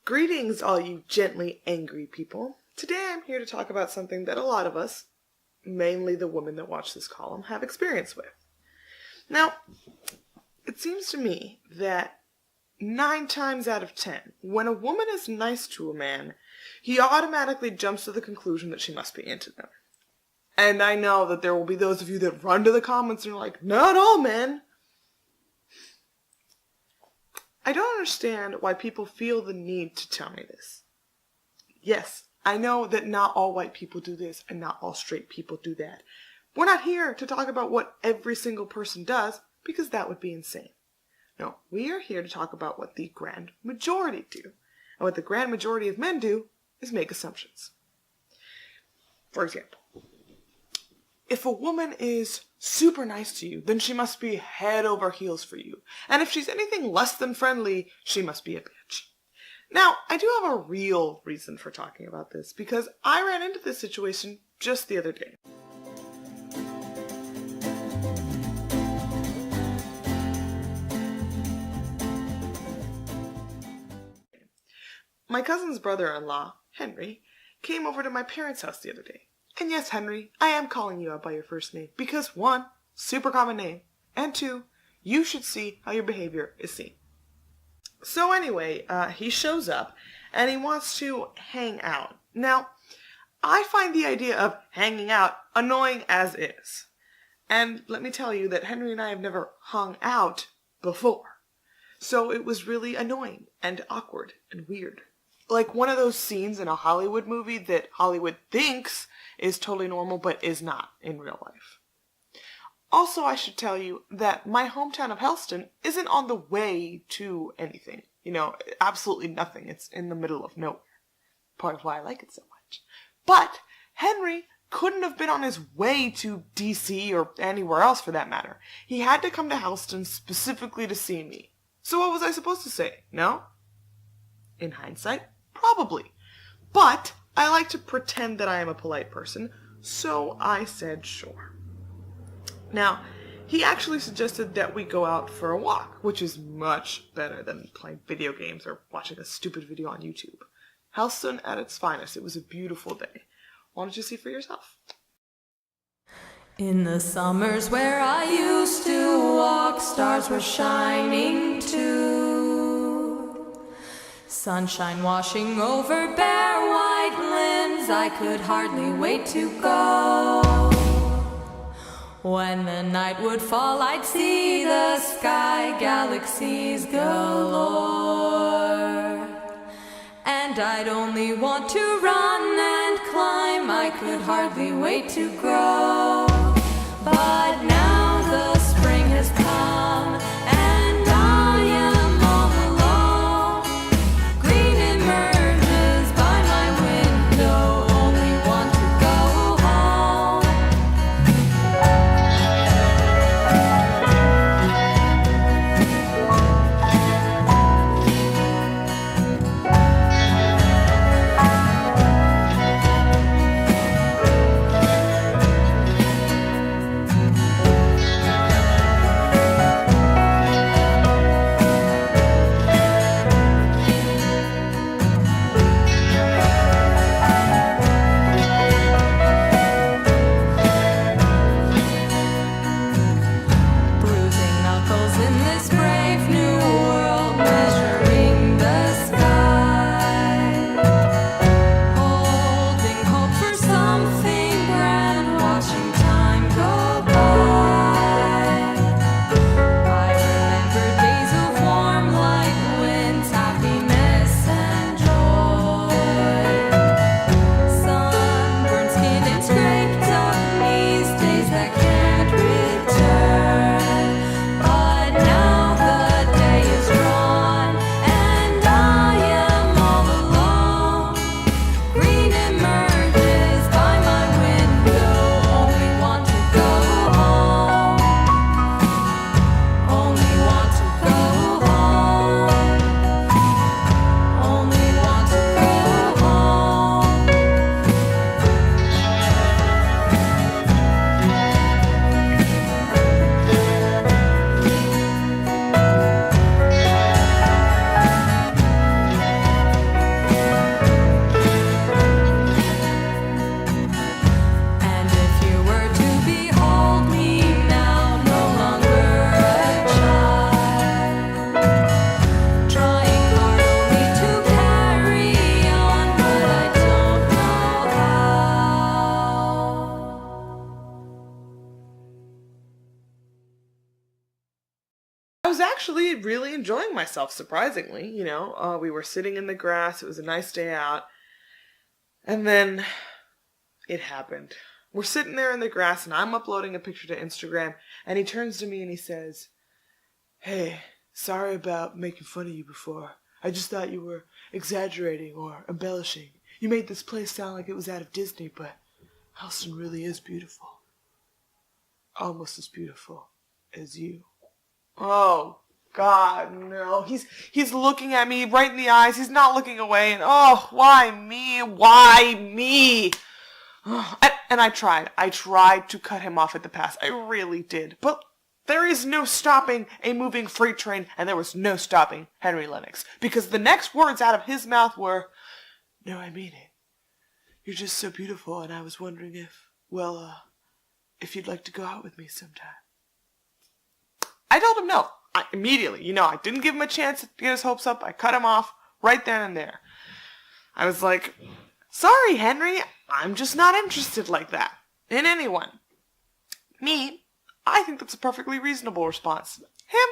Greetings, all you gently angry people. Today I'm here to talk about something that a lot of us, mainly the women that watch this column, have experience with. Now, it seems to me that 9 times out of 10, when a woman is nice to a man, he automatically jumps to the conclusion that she must be into them. And I know that there will be those of you that run to the comments and are like, not all men. I don't understand why people feel the need to tell me this. Yes, I know that not all white people do this and not all straight people do that. We're not here to talk about what every single person does, because that would be insane. No, we are here to talk about what the grand majority do. And what the grand majority of men do is make assumptions. For example, if a woman is super nice to you, then she must be head over heels for you. And if she's anything less than friendly, she must be a bitch. Now, I do have a real reason for talking about this, because I ran into this situation just the other day. My cousin's brother-in-law, Henry, came over to my parents' house the other day. And yes, Henry, I am calling you out by your first name because 1, super common name, and 2, you should see how your behavior is seen. So anyway, he shows up and he wants to hang out. Now, I find the idea of hanging out annoying as is. And let me tell you that Henry and I have never hung out before. So it was really annoying and awkward and weird. Like one of those scenes in a Hollywood movie that Hollywood thinks is totally normal but is not in real life. Also, I should tell you that my hometown of Helstone isn't on the way to anything. You know, absolutely nothing. It's in the middle of nowhere. Part of why I like it so much. But Henry couldn't have been on his way to DC or anywhere else for that matter. He had to come to Helstone specifically to see me. So what was I supposed to say? No? In hindsight, probably. But I like to pretend that I am a polite person, so I said sure. Now, he actually suggested that we go out for a walk, which is much better than playing video games or watching a stupid video on YouTube. Helstone at its finest. It was a beautiful day. Why don't you see for yourself? In the summers where I used to walk, stars were shining too. Sunshine washing over bare white limbs, I could hardly wait to go. When the night would fall, I'd see the sky, galaxies galore. And I'd only want to run and climb, I could hardly wait to grow. But now the spring has come, and I am all alone. Green emerges by my window, only want to go home. actually really enjoying myself, surprisingly. We were sitting in the grass. It was a nice day out. And then it happened. We're sitting there in the grass, and I'm uploading a picture to Instagram, and he turns to me and he says, "Hey, sorry about making fun of you before. I just thought you were exaggerating or embellishing. You made this place sound like it was out of Disney, but Helstone really is beautiful. Almost as beautiful as you." Oh, God, no. He's looking at me right in the eyes. He's not looking away. And why me? Why me? And I tried. I tried to cut him off at the pass. I really did. But there is no stopping a moving freight train, and there was no stopping Henry Lennox. Because the next words out of his mouth were, "No, I mean it. You're just so beautiful, and I was wondering if you'd like to go out with me sometime." I told him no. Immediately. I didn't give him a chance to get his hopes up. I cut him off right then and there. I was like, "Sorry, Henry. I'm just not interested like that in anyone." Me, I think that's a perfectly reasonable response. Him,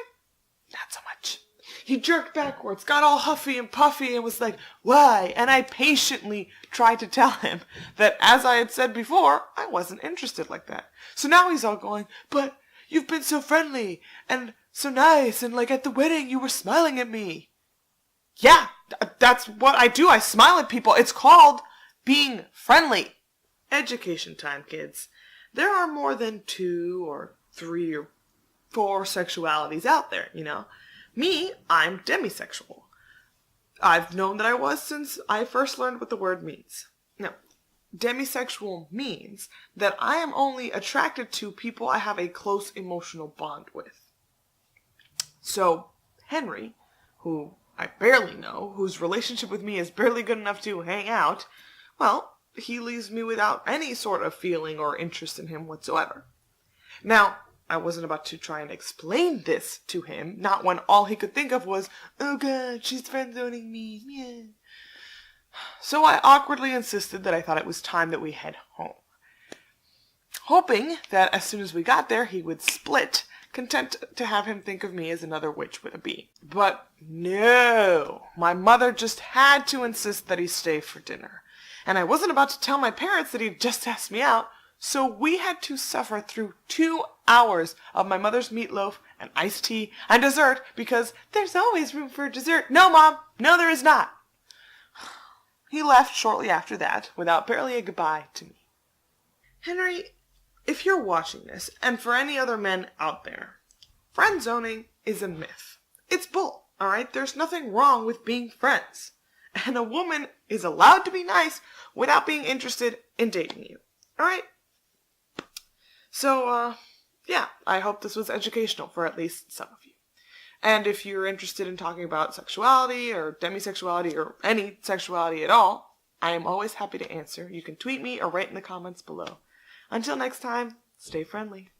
not so much. He jerked backwards, got all huffy and puffy, and was like, "Why?" And I patiently tried to tell him that, as I had said before, I wasn't interested like that. So now he's all going, "But you've been so friendly and so nice, and like at the wedding you were smiling at me." Yeah, that's what I do. I smile at people. It's called being friendly. Education time, kids. There are more than 2 or 3 or 4 sexualities out there, Me, I'm demisexual. I've known that I was since I first learned what the word means. Now, demisexual means that I am only attracted to people I have a close emotional bond with. So, Henry, who I barely know, whose relationship with me is barely good enough to hang out, well, he leaves me without any sort of feeling or interest in him whatsoever. Now, I wasn't about to try and explain this to him, not when all he could think of was, "Oh God, she's friend-zoning me, yeah." So I awkwardly insisted that I thought it was time that we head home, hoping that as soon as we got there he would split, content to have him think of me as another witch with a bee. But no, my mother just had to insist that he stay for dinner. And I wasn't about to tell my parents that he'd just asked me out, so we had to suffer through 2 hours of my mother's meatloaf and iced tea and dessert because there's always room for dessert. "No, Mom, no there is not." He left shortly after that without barely a goodbye to me. Henry, if you're watching this, and for any other men out there, friend zoning is a myth. It's bull, alright? There's nothing wrong with being friends. And a woman is allowed to be nice without being interested in dating you. Alright? So, yeah, I hope this was educational for at least some of you. And if you're interested in talking about sexuality or demisexuality or any sexuality at all, I am always happy to answer. You can tweet me or write in the comments below. Until next time, stay friendly.